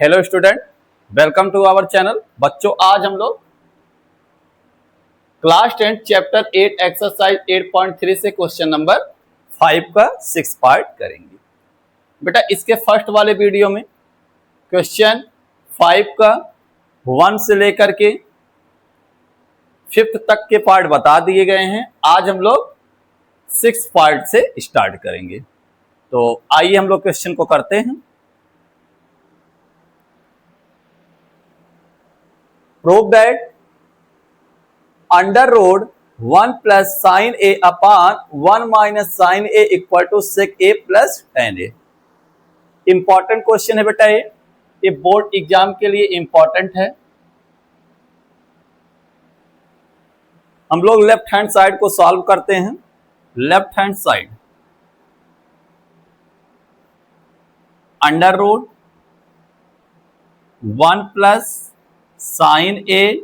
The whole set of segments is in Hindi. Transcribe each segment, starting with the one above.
Hello student, welcome to our channel. बच्चों, आज हम लोग क्लास 10 चैप्टर 8 एक्सरसाइज 8.3 से क्वेश्चन नंबर 5 का 6 पार्ट करेंगे। बेटा, इसके फर्स्ट वाले वीडियो में क्वेश्चन 5 का 1 से लेकर के 5th तक के पार्ट बता दिए गए हैं। आज हम लोग 6 पार्ट से स्टार्ट करेंगे। तो आइए हम लोग क्वेश्चन को करते हैं। Prove that under root 1 plus sin a upon 1 minus sin a equal to sec a plus tan a। Important question है बेटा, ये बोर्ड एग्जाम के लिए इंपॉर्टेंट है। हम लोग लेफ्ट हैंड साइड को सॉल्व करते हैं। Left hand side under root 1 plus sine A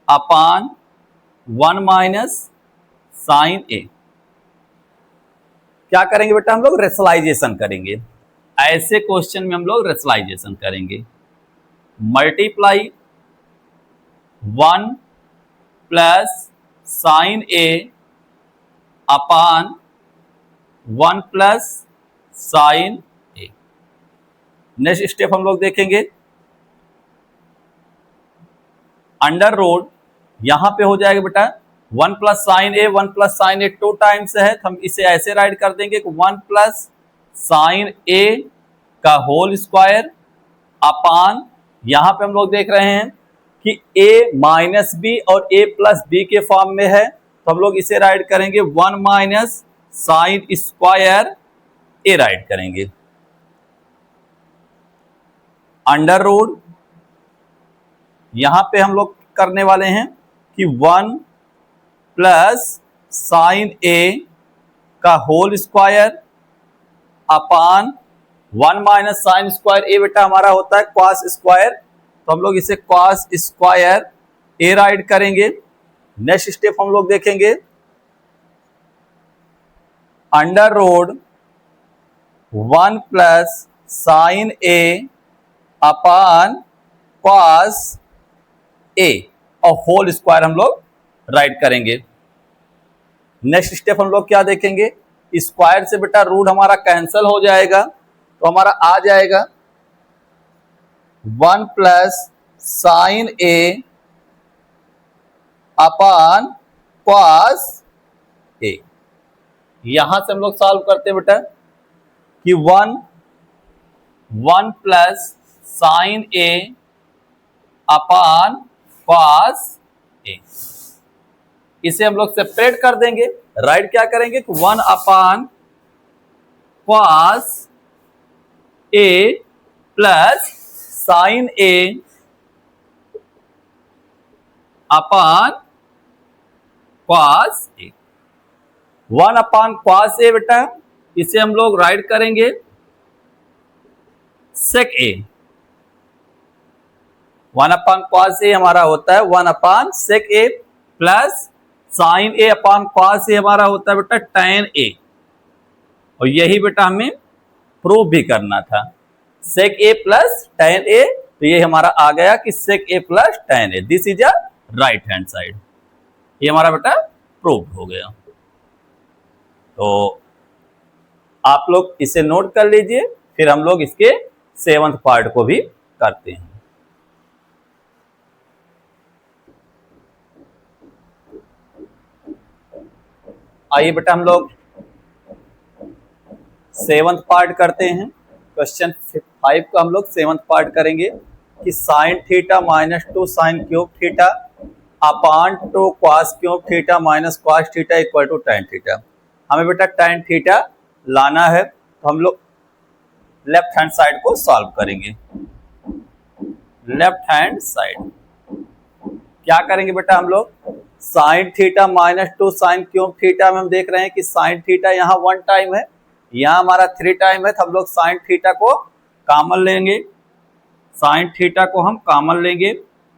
upon 1 minus sine A. क्या करेंगे बेटा, हम लोग रेशनलाइजेशन करेंगे। ऐसे क्वेश्चन में हम लोग रेशनलाइजेशन करेंगे। Multiply 1 plus sine A upon 1 plus sine A. Next step हम लोग देखेंगे। अंडर रूट यहां पे हो जाएगा बेटा 1 प्लस साइन ए, 1 प्लस साइन ए 2 टाइम्स है, तो हम इसे ऐसे राइट कर देंगे कि 1 प्लस साइन ए का होल स्क्वायर अपान, यहां पे हम लोग देख रहे हैं कि a माइनस बी और a प्लस बी के फॉर्म में है, तो हम लोग इसे राइट करेंगे 1 माइनस साइन स्क्वायर ए राइट करेंगे। अंडर रूट यहां पे हम लोग करने वाले हैं कि 1 प्लस साइन ए का whole square upon 1 minus sine square A बेटा हमारा होता है कॉस स्क्वायर, तो हम लोग इसे कॉस स्क्वायर ए राइट करेंगे। नेक्स्ट स्टेप हम लोग देखेंगे। Under root 1 plus sine A upon cos A और होल स्क्वायर हम लोग राइट करेंगे। नेक्स्ट स्टेप हम लोग क्या देखेंगे, स्क्वायर से बेटा रूट हमारा कैंसिल हो जाएगा, तो हमारा आ जाएगा 1 plus sine A upon cos A. यहां से हम लोग सॉल्व करते हैं बेटा कि 1 plus sine A upon cos A, इसे हम लोग सेपरेट कर देंगे। राइट क्या करेंगे कि 1 अपान cos A plus sine A upon cos A. 1 upon cos A बेटा, इसे हम लोग राइट करेंगे सेक ए। 1 अपान कॉस ए हमारा होता है 1 अपान सेक A plus sine A upon cos A हमारा होता है बेटा टैन ए। और यही बेटा हमें प्रूव भी करना था, सेक ए प्लस टैन ए। तो ये हमारा आ गया कि sec A plus tan A, this is a right hand side. ये हमारा बेटा प्रूव हो गया। तो आप लोग इसे नोट कर लीजिए, फिर हम लोग इसके 7th पार्ट को भी करते हैं। आइए बेटा हम लोग 7th पार्ट करते हैं। क्वेश्चन 5 का हम लोग 7th पार्ट करेंगे कि sine theta minus 2 sine cube theta upon 2 cos cube theta minus cos theta equal to tan theta. हमें बेटा टैन थीटा लाना है, तो हम लोग लेफ्ट हैंड साइड को सॉल्व करेंगे। लेफ्ट हैंड साइड क्या करेंगे बेटा, हम लोग sine theta minus 2 sine cube theta में हम देख रहे हैं कि साइन थीटा यहाँ 1 टाइम है, यहाँ हमारा 3 टाइम है, तो हम लोग साइन थीटा को कॉमन लेंगे। साइन थीटा को हम कॉमन लेंगे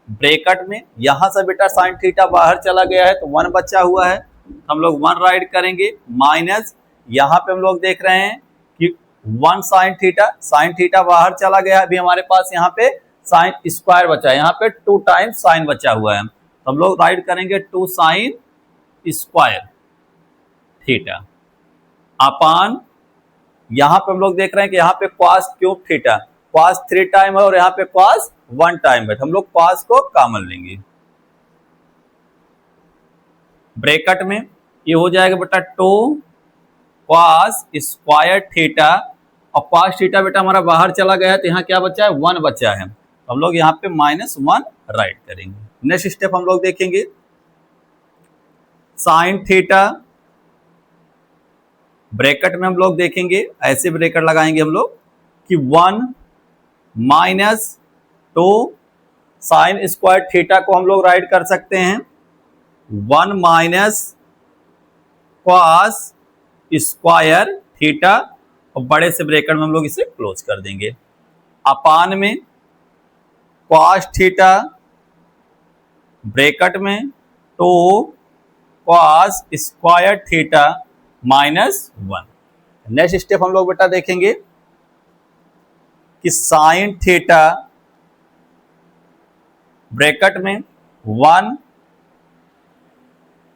ब्रैकेट में। यहां से बेटा साइन थीटा बाहर चला गया है, तो 1 बचा हुआ है, हम लोग 1 राइट करेंगे माइनस, यहाँ पे हम लोग देख रहे हैं कि 1 साइन थीटा, साइन थीटा बाहर चला गया, अभी हमारे पास यहाँ पे साइन स्क्वायर बचा है, यहाँ पे 2 टाइम्स साइन बचा हुआ है, तो हम लोग राइट करेंगे 2 साइन स्क्वायर थीटा अपान, यहां पे हम लोग देख रहे हैं कि यहाँ पे cos cube theta, cos 3 time है और यहाँ पे cos 1 टाइम है, तो हम लोग cos को कॉमन लेंगे, ब्रैकेट में ये हो जाएगा बेटा 2 cos स्क्वायर थीटा, और cos थीटा बेटा हमारा बाहर चला गया है, तो यहाँ क्या बचा है 1 बचा है, तो हम लोग यहाँ पे -1 राइट करेंगे। नेक्स्ट स्टेप हम लोग देखेंगे साइन थीटा, ब्रैकेट में हम लोग देखेंगे ऐसे ब्रैकेट लगाएंगे हम लोग कि 1 - 2 साइन स्क्वायर थीटा को हम लोग राइट कर सकते हैं 1 - cos स्क्वायर थीटा, और बड़े से ब्रैकेट में हम लोग इसे क्लोज कर देंगे, अपान में cos थीटा, ब्रैकेट में 2 cos square theta -1। Next step हम लोग बेटा देखेंगे कि साइन थीटा, ब्रैकेट में 1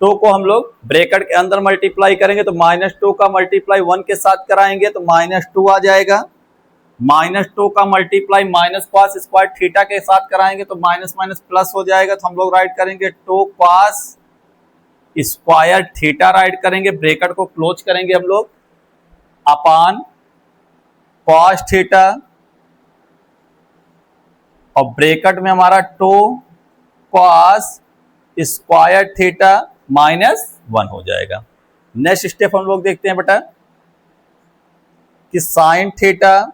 2 को हम लोग ब्रैकेट के अंदर मल्टीप्लाई करेंगे, तो -2 का मल्टीप्लाई 1 के साथ कराएंगे तो -2 आ जाएगा, -2 का मल्टीप्लाई cos स्क्वायर थीटा के साथ कराएंगे तो माइनस माइनस प्लस हो जाएगा, तो हम लोग राइट करेंगे 2 cos स्क्वायर थीटा राइट करेंगे, ब्रैकेट को क्लोज करेंगे हम लोग, अपान cos थीटा, और ब्रैकेट में हमारा 2 cos स्क्वायर थीटा -1 हो जाएगा। नेक्स्ट स्टेप हम लोग देखते हैं बेटा कि साइन थीटा,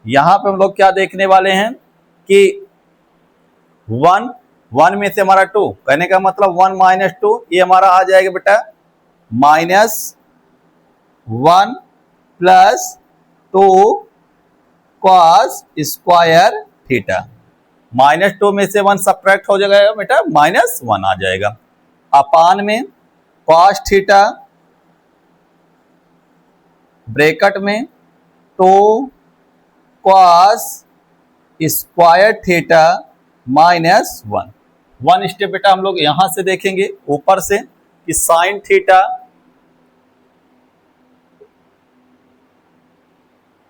यहां पे हम लोग क्या देखने वाले हैं कि 1 में से हमारा 2, कहने का मतलब 1 - 2, ये हमारा आ जाएगा बेटा -1 + 2 cos स्क्वायर थीटा, -2 में से 1 सब्ट्रैक्ट हो जाएगा बेटा -1 आ जाएगा, अपान में cos थीटा, ब्रैकेट में 2 cos स्क्वायर थीटा -1। 1 स्टेप बेटा हम लोग यहां से देखेंगे ऊपर से कि साइन थीटा,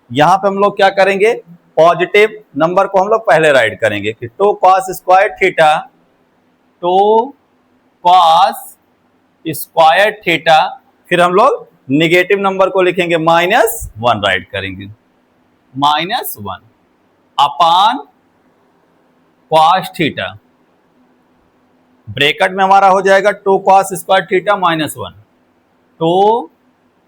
यहां पे हम लोग क्या करेंगे पॉजिटिव नंबर को हम लोग पहले राइट करेंगे कि 2 cos square theta, 2 cos square theta, फिर हम लोग निगेटिव नंबर को लिखेंगे -1 राइट करेंगे, -1 अपान cos थीटा, ब्रैकेट में हमारा हो जाएगा 2 cos square theta -1, 2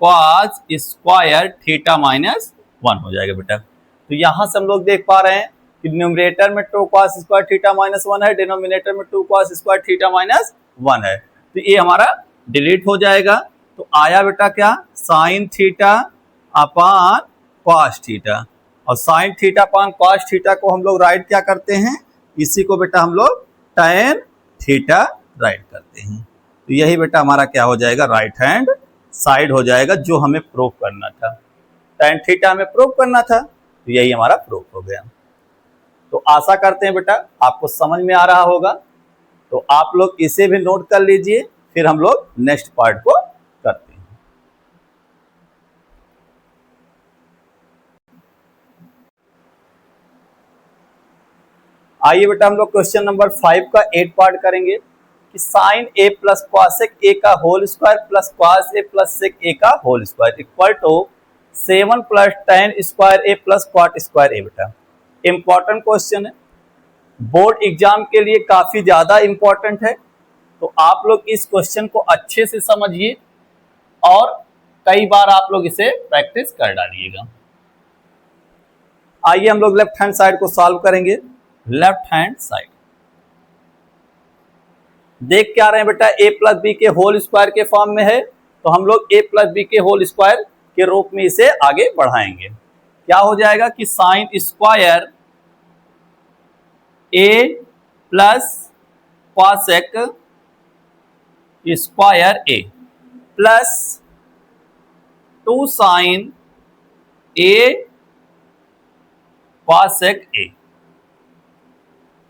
cos square theta -1 हो जाएगा बेटा। तो यहां से हम लोग देख पा रहे हैं कि न्यूमरेटर में 2 cos स्क्वायर थीटा -1 है, डिनोमिनेटर में 2 cos स्क्वायर थीटा -1 है, तो ये हमारा डिलीट हो जाएगा, तो आया बेटा क्या sine theta upon cos theta, और sine theta upon cos theta को हम लोग राइट क्या करते हैं, इसी को बेटा हम लोग tan थीटा राइट करते हैं, तो यही बेटा हमारा क्या हो जाएगा राइट हैंड साइड हो जाएगा, जो हमें प्रूव करना था, tan थीटा हमें प्रूव करना था, तो यही हमारा प्रूव हो गया। तो आशा करते हैं बेटा आपको समझ में आ रहा होगा, तो आप लोग इसे भी नोट कर लीजिए, फिर हम लोग नेक्स्ट पार्ट को करते हैं। आइए बेटा हम लोग क्वेश्चन नंबर 5 का 8 पार्ट करेंगे कि sine a plus cosec a का whole square plus cos a plus sec a का whole square equal to 7 + tan square a plus cot square a। बेटा इंपॉर्टेंट क्वेश्चन है, बोर्ड एग्जाम के लिए काफी ज्यादा इंपॉर्टेंट है, तो आप लोग इस क्वेश्चन को अच्छे से समझिए और कई बार आप लोग इसे प्रैक्टिस कर डालिएगा। आइए हम लोग लेफ्ट हैंड साइड को सॉल्व करेंगे। लेफ्ट हैंड साइड देख क्या रहे हैं बेटा, a प्लस बी के होल स्क्वायर के फॉर्म में है, तो हम लोग a प्लस बी के होल स्क्वायर के रूप में इसे आगे बढ़ाएंगे। क्या हो जाएगा कि sine square a plus cosec square a plus 2 sine A cos sec a।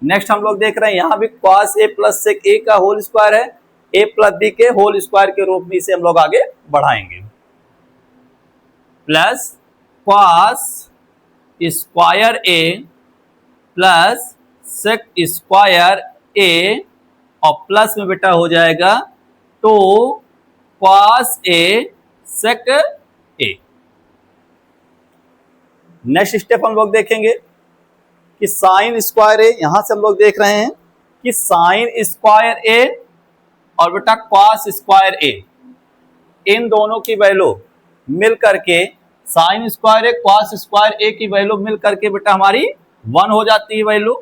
Next हम लोग देख रहे हैं यहां भी cos a plus sec a का होल स्क्वायर है, a प्लस b के होल स्क्वायर के रूप में इसे हम लोग आगे बढ़ाएंगे, plus cos square a plus sec square a और प्लस में बेटा हो जाएगा 2 cos a sec a। Next step हम लोग देखेंगे कि साइन स्क्वायर ए, यहां से हम लोग देख रहे हैं कि साइन स्क्वायर ए और बेटा कॉस स्क्वायर ए, इन दोनों की वैल्यू मिल करके साइन स्क्वायर ए कॉस स्क्वायर ए की वैल्यू मिल करके बेटा हमारी 1 हो जाती है वैल्यू,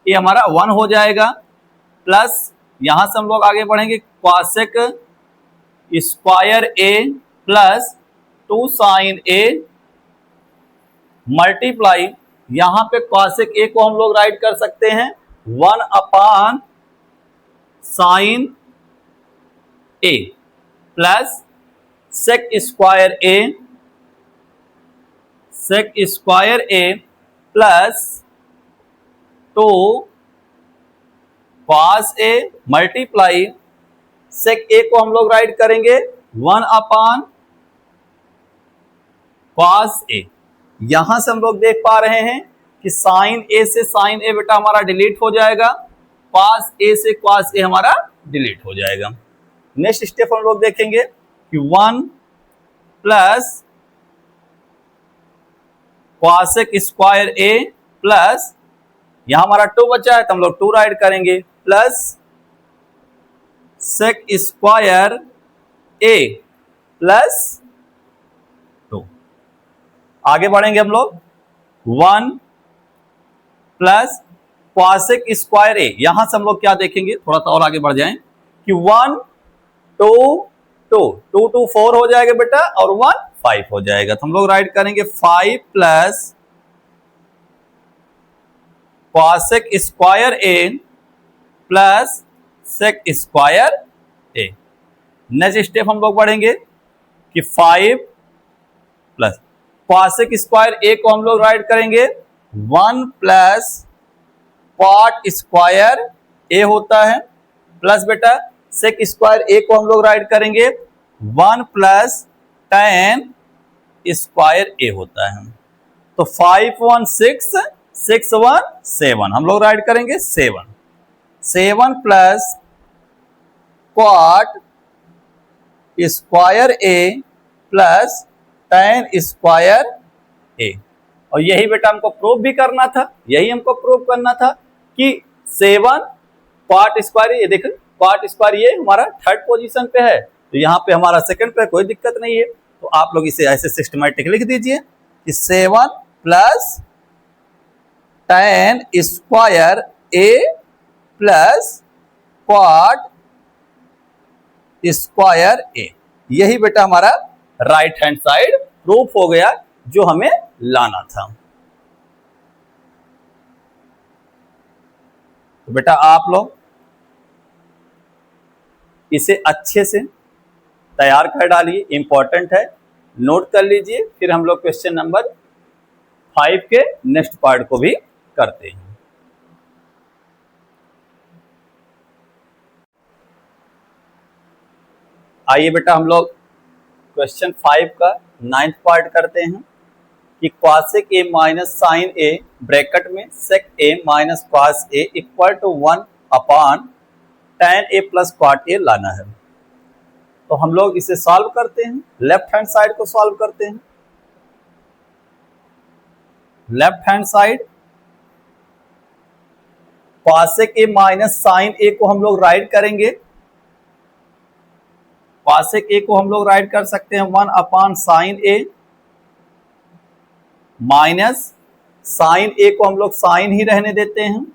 ये हमारा 1 हो जाएगा। प्लस यहां से हम लोग आगे बढ़ेंगे cosec square A plus 2 sine A multiply, यहां पे कॉसेक ए को हम लोग राइट कर सकते हैं 1 upon sine A plus sec square A plus 2 cos A multiply सेक ए को हम लोग राइट करेंगे 1 अपॉन कॉस ए। यहां से हम लोग देख पा रहे हैं कि साइन ए से साइन ए बेटा हमारा डिलीट हो जाएगा, कॉस ए से कॉस ए हमारा डिलीट हो जाएगा। नेक्स्ट स्टेप हम लोग देखेंगे कि 1 प्लस कॉसेक स्क्वायर ए प्लस यहां हमारा 2 बचा है तो हम लोग 2 राइट करेंगे, प्लस सेक स्क्वायर ए प्लस 2। आगे बढ़ेंगे हम लोग 1 प्लस कॉसेक स्क्वायर ए, यहां से हम लोग क्या देखेंगे, थोड़ा सा और आगे बढ़ जाएं कि 1 2 2 2 2 4 हो जाएगा बेटा और 1 5 हो जाएगा, तो हम लोग राइट करेंगे 5 प्लस कॉसेक स्क्वायर ए प्लस सेक स्क्वायर ए। नेक्स्ट स्टेप हम लोग बढ़ेंगे कि 5 प्लस कॉसेक स्क्वायर ए को हम लोग राइट करेंगे 1 प्लस कॉट स्क्वायर ए होता है, प्लस बेटा सेक स्क्वायर ए को हम लोग राइट करेंगे 1 प्लस tan स्क्वायर ए होता है। तो 5 1 6 6 1 7, हम लोग राइट करेंगे 7 प्लस कॉट स्क्वायर ए प्लस tan स्क्वायर ए। और यही बेटा हमको प्रूव भी करना था, यही हमको प्रूव करना था कि 7 कॉट स्क्वायर, ये देखो कॉट स्क्वायर ये हमारा 3rd पोजीशन पे है, तो यहाँ पे हमारा 2nd पे कोई दिक्कत नहीं है। तो आप लोग इसे ऐसे सिस्टमैटिक लिख दीजिए कि 7 प्लस tan स्क्वायर ए प्लस कॉट स्क्वायर ए, यही बेटा हमारा राइट हैंड साइड प्रूफ हो गया जो हमें लाना था। तो बेटा आप लोग इसे अच्छे से तैयार कर डालिए, इंपॉर्टेंट है, नोट कर लीजिए, फिर हम लोग क्वेश्चन नंबर 5 के नेक्स्ट पार्ट को भी करते हैं। आइए बेटा हम लोग क्वेश्चन 5 का 9th पार्ट करते हैं कि cosec A minus sine A bracket में sec A minus cos A equal to 1 upon tan A plus cot A लाना है। तो हम लोग इसे सॉल्व करते हैं, लेफ्ट हैंड साइड को सॉल्व करते हैं। Left hand side cosec A minus sine A को हम लोग राइट करेंगे, कॉसेक ए को हम लोग राइट कर सकते हैं 1 upon sine A minus sine A को हम लोग साइन ही रहने देते हैं।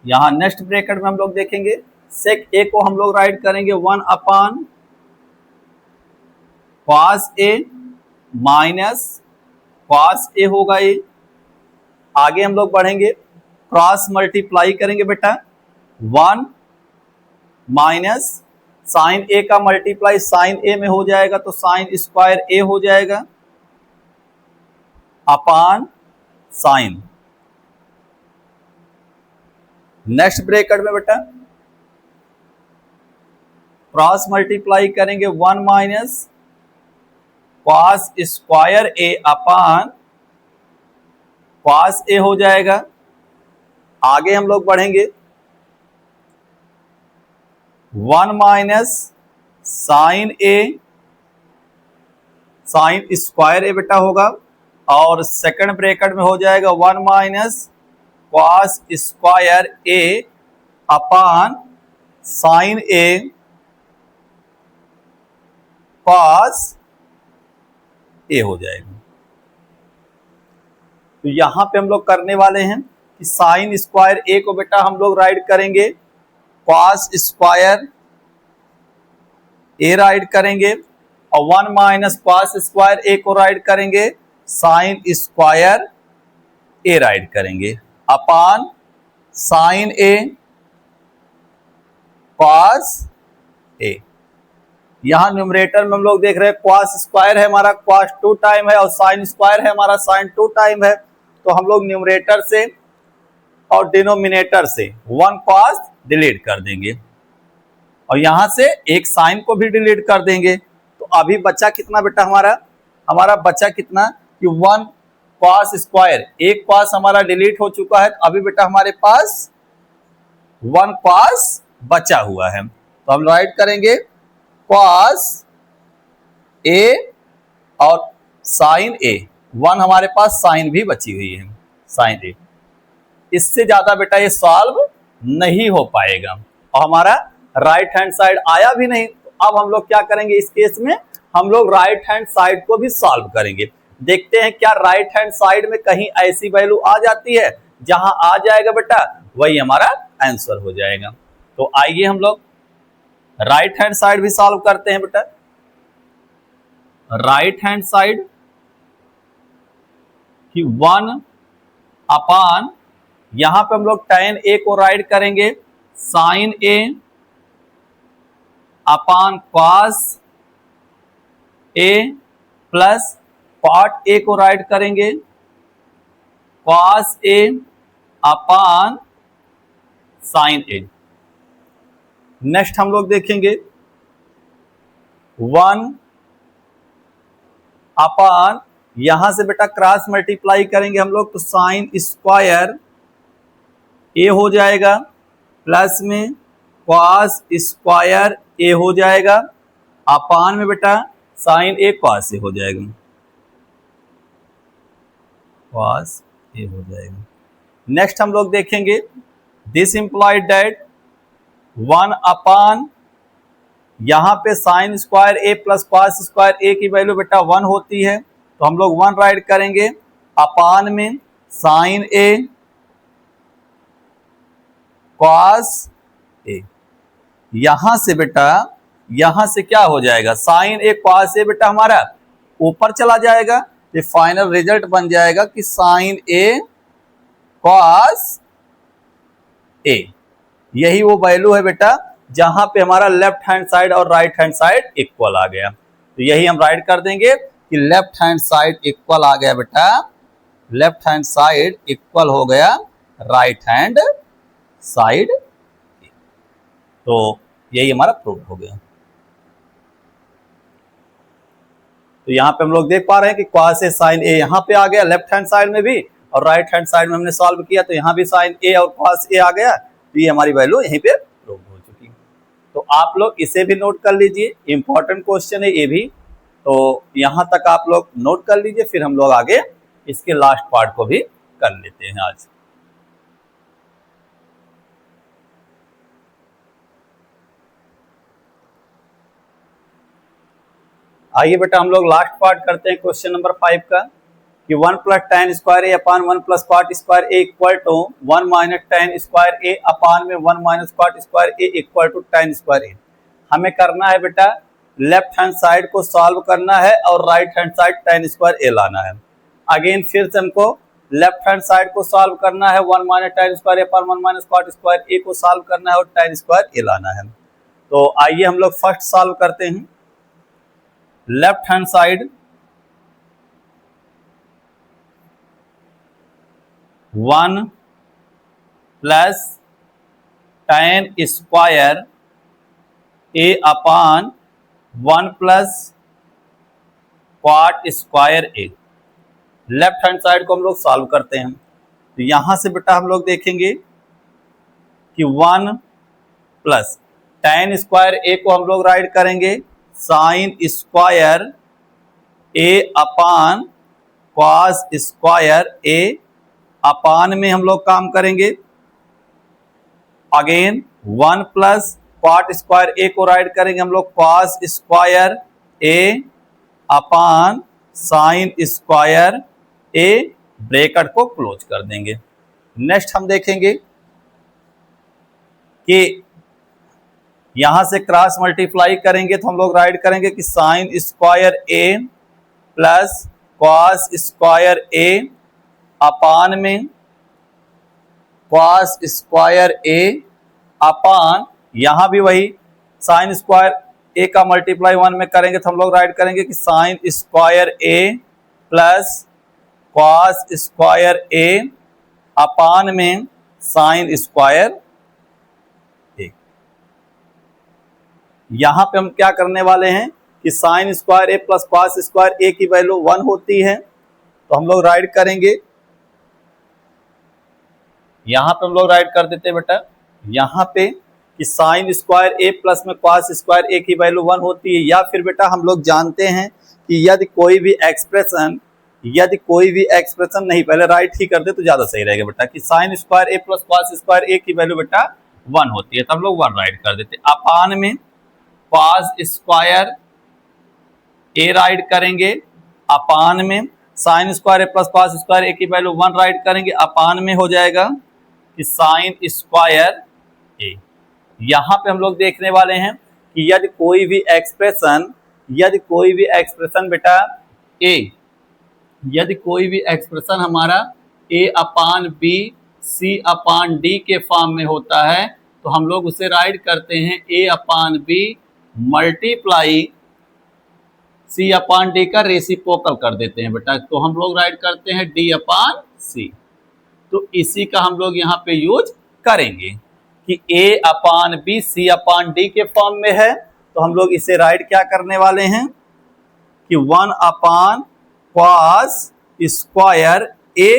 यहां नेक्स्ट ब्रैकेट में हम लोग देखेंगे सेक ए को हम लोग राइट करेंगे 1 upon cos A minus cos ए होगा ये। आगे हम लोग बढ़ेंगे, क्रॉस मल्टीप्लाई करेंगे बेटा 1 माइनस साइन ए का मल्टीप्लाई साइन ए में हो जाएगा तो साइन स्क्वायर ए हो जाएगा अपान साइन। नेक्स्ट ब्रैकेट में बेटा क्रॉस मल्टीप्लाई करेंगे 1 minus cos square A upon cos A हो जाएगा। आगे हम लोग बढ़ेंगे 1 minus sine A sign square A बेटा होगा और सेकंड ब्रैकेट में हो जाएगा 1 minus cos square A upon sign A cos A हो जाएगा। तो यहां पे हम लोग करने वाले हैं कि साइन स्क्वायर ए को बेटा हम लोग राइट करेंगे कॉस स्क्वायर ए राइट करेंगे और 1 माइनस कॉस स्क्वायर ए को राइट करेंगे साइन स्क्वायर ए राइट करेंगे अपान साइन ए कॉस ए। यहां न्यूमरेटर में हम लोग देख रहे हैं कॉस स्क्वायर है हमारा कॉस 2 टाइम है और साइन स्क्वायर है हमारा साइन 2 टाइम है। तो हम लोग न्यूमरेटर से और डिनोमिनेटर से 1 कॉस डिलीट कर देंगे और यहां से एक साइन को भी डिलीट कर देंगे। तो अभी बचा कितना बेटा हमारा बचा कितना कि 1 कॉस स्क्वायर, एक कॉस हमारा डिलीट हो चुका है तो अभी बेटा हमारे पास 1 कॉस बचा हुआ है। तो हम राइट करेंगे कॉस ए और साइन ए, 1 हमारे पास साइन भी बची हुई है साइन ए। इससे ज्यादा बेटा ये सॉल्व नहीं हो पाएगा और हमारा राइट हैंड साइड आया भी नहीं। तो अब हम लोग क्या करेंगे इस केस में हम लोग राइट हैंड साइड को भी सॉल्व करेंगे। देखते हैं क्या राइट हैंड साइड में कहीं ऐसी वैल्यू आ जाती है, जहां आ जाएगा बेटा वही हमारा आंसर हो जाएगा। तो आइए हम लोग राइट हैंड साइड भी सॉल्व करते हैं बेटा। राइट हैंड साइड कि 1 अपान यहां पे हम लोग tan a को राइट करेंगे sine a upon cos a plus cot a को राइट करेंगे cos a upon sine a। Next हम लोग देखेंगे 1 अपान यहां से बेटा क्रॉस मल्टीप्लाई करेंगे हम लोग तो साइन स्क्वायर ए हो जाएगा प्लस में कॉस स्क्वायर ए हो जाएगा अपान में बेटा साइन ए कॉस ए हो जाएगा कॉस ए हो जाएगा। नेक्स्ट हम लोग देखेंगे दिस इंप्लाइड दैट 1 अपान यहां पे साइन स्क्वायर ए प्लस कॉस स्क्वायर ए की वैल्यू बेटा 1 होती है तो हम लोग 1 राइट करेंगे अपान में साइन ए कॉस ए। यहां से बेटा यहां से क्या हो जाएगा साइन ए कॉस ए बेटा हमारा ऊपर चला जाएगा। ये फाइनल रिजल्ट बन जाएगा कि साइन ए कॉस ए यही वो वैल्यू है बेटा जहां पे हमारा लेफ्ट हैंड साइड और राइट हैंड साइड इक्वल आ गया। तो यही हम राइट कर देंगे कि लेफ्ट हैंड साइड इक्वल आ गया बेटा, लेफ्ट हैंड साइड इक्वल हो गया राइट हैंड साइड। तो यही हमारा प्रूव हो गया। तो यहां पे हम लोग देख पा रहे हैं कि cos ए साइन ए यहां पे आ गया लेफ्ट हैंड साइड में भी और राइट हैंड साइड में हमने सॉल्व किया तो यहां भी साइन ए और cos ए आ गया। तो ये हमारी वैल्यू यहीं पे प्रूव हो चुकी है। तो आप लोग इसे भी नोट कर लीजिए, इंपॉर्टेंट क्वेश्चन है ये भी। तो यहां तक आप लोग नोट कर लीजिए, फिर हम लोग आगे इसके लास्ट पार्ट को भी कर लेते हैं आज। आइए बेटा हम लोग लास्ट पार्ट करते हैं क्वेश्चन नंबर 5 का कि 1 plus tan square A upon 1 plus cot square A equal to 1 minus tan square A upon में 1 minus cot square A equal to tan square A. हमें करना है बेटा लेफ्ट हैंड साइड को सॉल्व करना है और right hand side tan square A लाना है। अगेन फिर से हमको लेफ्ट हैंड साइड को सॉल्व करना है 1 minus tan square A upon 1 minus cot square ए को सॉल्व करना है और tan स्क्वायर ए लाना है। तो आइए हम लोग फर्स्ट सॉल्व करते हैं। Left hand side 1 plus tan square a upon 1 plus cot square a। Left hand side को हम लोग सॉल्व करते हैं। तो यहां से बेटा हम लोग देखेंगे कि 1 प्लस tan स्क्वायर a को हम लोग राइट करेंगे sine square a upon cos square a। Upon में हम लोग काम करेंगे again 1 plus cot square a को राइट करेंगे हम लोग cos square a upon sine square a। Bracket को क्लोज कर देंगे। नेक्स्ट हम देखेंगे कि यहां से क्रॉस मल्टीप्लाई करेंगे तो हम लोग राइट करेंगे कि sine square a plus cos square a upon में कॉस स्क्वायर a अपान यहां भी वही साइन स्क्वायर a का मल्टीप्लाई 1 में करेंगे तो हम लोग राइट करेंगे कि sine square a plus cos square a upon में साइन स्क्वायर a। यहां पे हम क्या करने वाले हैं कि sine square a plus cos square a की वैल्यू 1 होती है, तो हम लोग राइट करेंगे यहां पे हम लोग राइट कर देते हैं बेटा यहां पे कि साइन स्क्वायर a प्लस में कॉस स्क्वायर a की वैल्यू 1 होती है। या फिर बेटा हम लोग जानते हैं कि यदि कोई भी एक्सप्रेशन नहीं, पहले राइट ही कर दे तो ज्यादा सही रहेगा बेटा कि sine square a plus cos square a की वैल्यू बेटा 1 होती है, तो हम लोग 1 राइट कर देते। अपान में कॉस स्क्वायर a राइट करेंगे अपान में sign square a plus cos square a की वैल्यू 1 राइट करेंगे। अपान में हो जाएगा कि साइन स्क्वायर a। यहां पे हम लोग देखने वाले हैं कि यदि कोई भी एक्सप्रेशन बेटा a, यदि कोई भी एक्सप्रेशन हमारा a upon b c upon d के फॉर्म में होता है तो हम लोग उसे राइट करते हैं a upon b multiply c upon d का रेसिप्रोकल कर देते हैं बेटा, तो हम लोग राइट करते हैं d अपान c। तो इसी का हम लोग यहाँ पे यूज करेंगे कि a upon b c upon d के फॉर्म में है, तो हम लोग इसे राइट क्या करने वाले हैं कि 1 अपान cos square a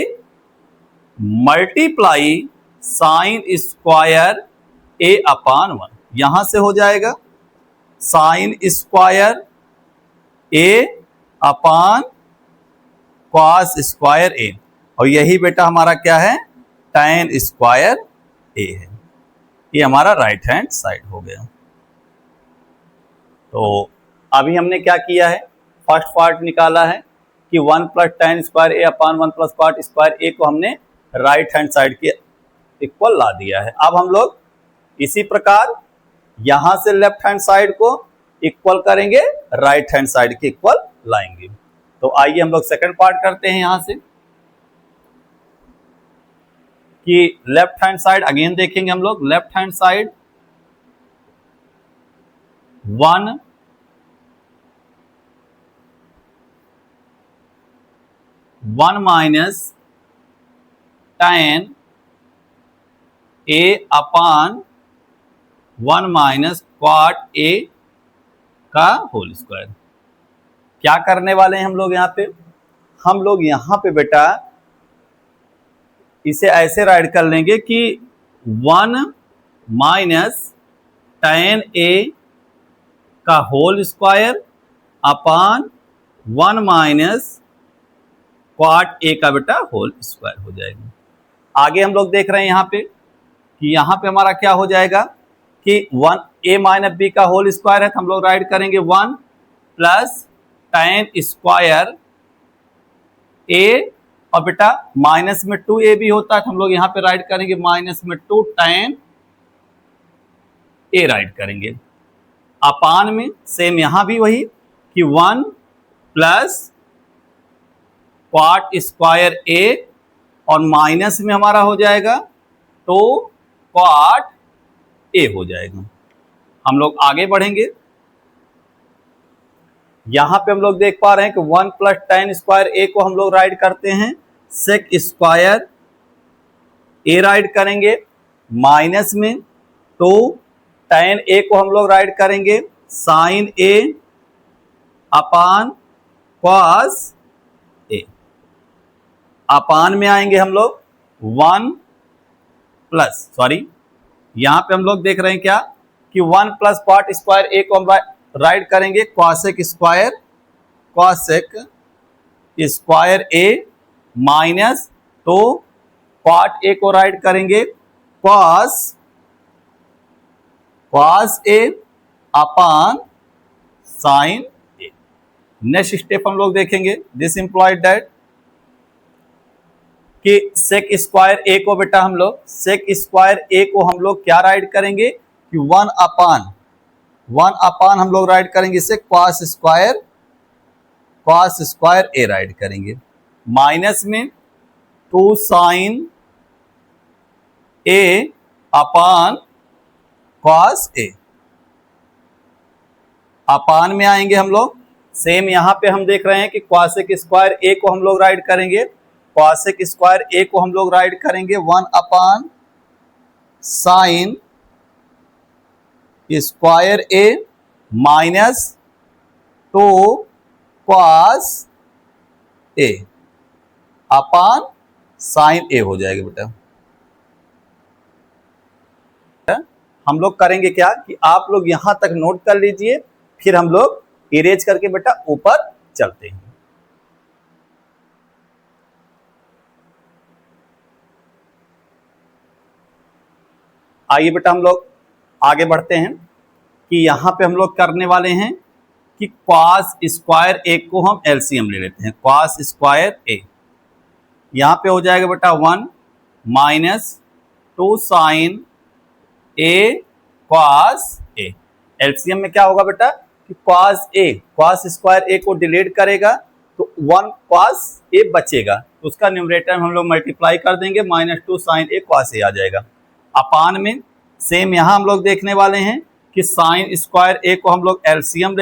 multiply sign square a upon 1। यहां से हो जाएगा sign square a upon cos square a, और यही बेटा हमारा क्या है tan स्क्वायर a है। ये हमारा राइट हैंड साइड हो गया। तो अभी हमने क्या किया है, फर्स्ट पार्ट निकाला है कि 1 plus tan square a upon 1 plus cot square a को हमने राइट हैंड साइड के इक्वल ला दिया है। अब हम लोग इसी प्रकार यहां से लेफ्ट हैंड साइड को इक्वल करेंगे, राइट हैंड साइड के इक्वल लाएंगे। तो आइए हम लोग सेकंड पार्ट करते हैं यहां से कि लेफ्ट हैंड साइड अगेन देखेंगे हम लोग। Left hand side 1 minus tan a upon 1 minus cot a का होल स्क्वायर। क्या करने वाले हैं हम लोग यहाँ पे, हम लोग यहाँ पे बेटा इसे ऐसे राइट कर लेंगे कि 1 माइनस tan a का whole square upon 1 minus cot a का बेटा होल स्क्वायर हो जाएगा। आगे हम लोग देख रहे हैं यहाँ पे कि यहाँ पे हमारा क्या हो जाएगा कि 1 a माइनस b का होल स्क्वायर है, तो हम लोग राइट करेंगे 1 प्लस tan स्क्वायर a, और बेटा माइनस में 2a भी होता है तो हम लोग यहाँ पे राइट करेंगे माइनस में 2 tan a राइट करेंगे। अपान में सेम यहां भी वही कि 1 प्लस क्वाट स्क्वायर a, और माइनस में हमारा हो जाएगा 2 क्वाट a हो जाएगा। हम लोग आगे बढ़ेंगे। यहां पे हम लोग देख पा रहे हैं कि 1 प्लस tan स्क्वायर ए को हम लोग राइट करते हैं सेक स्क्वायर ए राइट करेंगे, माइनस में तो tan ए को हम लोग राइट करेंगे sign A upon cos A. Upon में आएंगे हम लोग 1 प्लस यहां पे हम लोग देख रहे हैं क्या कि 1 प्लस कॉट स्क्वायर ए को हम राइट करेंगे कॉसेक स्क्वायर ए, माइनस तो कॉट ए को राइट करेंगे cos A upon sign A. Next step हम लोग देखेंगे, दिस इंप्लॉइड दैट कि सेक स्क्वायर ए को बेटा हम लोग क्या राइट करेंगे कि 1 अपान हम लोग राइट करेंगे इसे कॉस स्क्वायर ए राइट करेंगे, माइनस में 2 sine A upon cos A. Upon में आएंगे हम लोग, सेम यहां पे हम देख रहे हैं कि कॉसेक स्क्वायर ए को हम लोग राइट करेंगे 1 अपान sine square A minus 2 cos A upon sign ए हो जाएगा बेटा। हम लोग करेंगे क्या कि आप लोग यहां तक नोट कर लीजिए, फिर हम लोग इरेज करके बेटा ऊपर चलते हैं। आइए बेटा हम लोग आगे बढ़ते हैं कि यहां पे हम लोग करने वाले हैं कि कॉस स्क्वायर ए को हम एलसीएम ले लेते हैं। कॉस स्क्वायर ए यहां पे हो जाएगा बेटा 1 minus 2 sine A cos A. LCM में क्या होगा बेटा कि कॉस स्क्वायर ए को डिलीट करेगा तो 1 कॉस ए बचेगा, तो उसका न्यूमरेटर हम लोग मल्टीप्लाई कर देंगे, minus 2 sine A cos A आ जाएगा। अपान में सेम यहां हम लोग देखने वाले हैं कि साइन स्क्वायर ए को हम लोग एलसीएम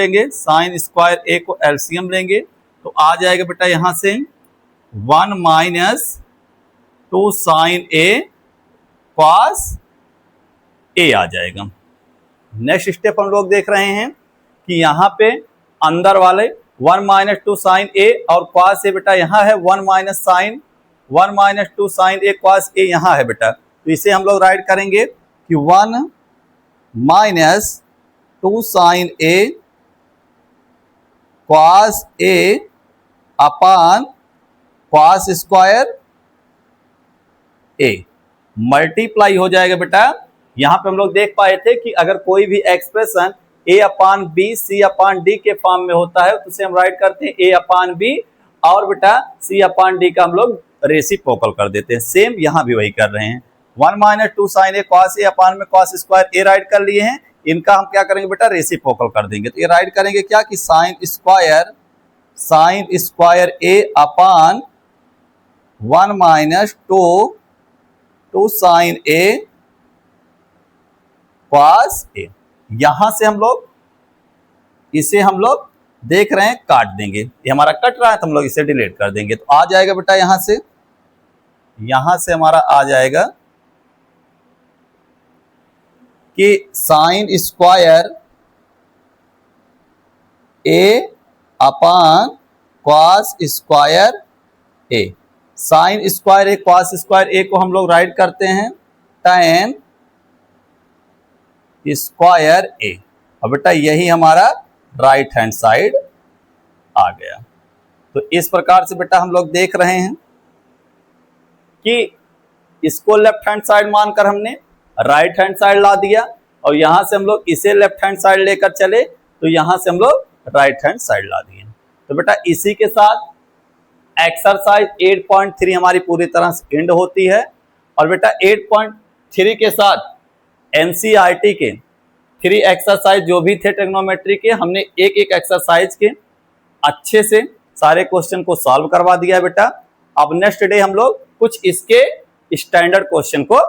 लेंगे, तो आ जाएगा बेटा यहां से 1 minus 2 sine A cos A आ जाएगा। नेक्स्ट स्टेप हम लोग देख रहे हैं कि यहां पे अंदर वाले 1 माइनस 2 साइन ए और कॉस ए बेटा यहां है 1 minus 2 sine A cos A यहां है बेटा, तो इसे हम लोग राइट करेंगे कि 1 minus 2 sine A cos A upon cos square A multiply हो जाएगा बेटा। यहां पे हम लोग देख पाए थे कि अगर कोई भी expression a upon B C upon D के फॉर्म में होता है तो उसे हम राइट करते हैं a अपान बी और बेटा c अपान डी का हम लोग रेसिप्रोकल कर देते हैं। सेम यहां भी वही कर रहे हैं, 1 minus 2 sine A cos A upon में कॉस स्क्वायर ए राइट कर लिए हैं, इनका हम क्या करेंगे बेटा रेसिप्रोकल कर देंगे। तो ये राइट करेंगे क्या कि sine square A upon 1 minus 2 sine A cos A. यहां से हम लोग इसे हम लोग देख रहे हैं काट देंगे, ये हमारा कट रहा है तो हम लोग इसे डिलीट कर देंगे, तो आ जाएगा बेटा यहां से हमारा आ जाएगा कि sine square A upon cos square A. Sign square A cos square ए को हम लोग राइट करते हैं tan स्क्वायर ए, और बेटा यही हमारा राइट हैंड साइड आ गया। तो इस प्रकार से बेटा हम लोग देख रहे हैं कि इसको लेफ्ट हैंड साइड मानकर हमने राइट हैंड साइड ला दिया, और यहां से हम लोग इसे लेफ्ट हैंड साइड लेकर चले तो यहां से हम लोग राइट हैंड साइड ला दिए। तो बेटा इसी के साथ एक्सरसाइज 8.3 हमारी पूरी तरह से एंड होती है, और बेटा 8.3 के साथ एनसीईआरटी के 3 एक्सरसाइज जो भी थे ट्रिग्नोमेट्री के, हमने एक एक एक्सरसाइज के अच्छे से सारे क्वेश्चन को सॉल्व करवा दिया है बेटा। अब नेक्स्ट डे हम लोग कुछ इसके स्टैंडर्ड क्वेश्चन को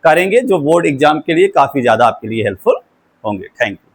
करेंगे जो बोर्ड एग्जाम के लिए काफी ज्यादा आपके लिए हेल्पफुल होंगे। Thank you.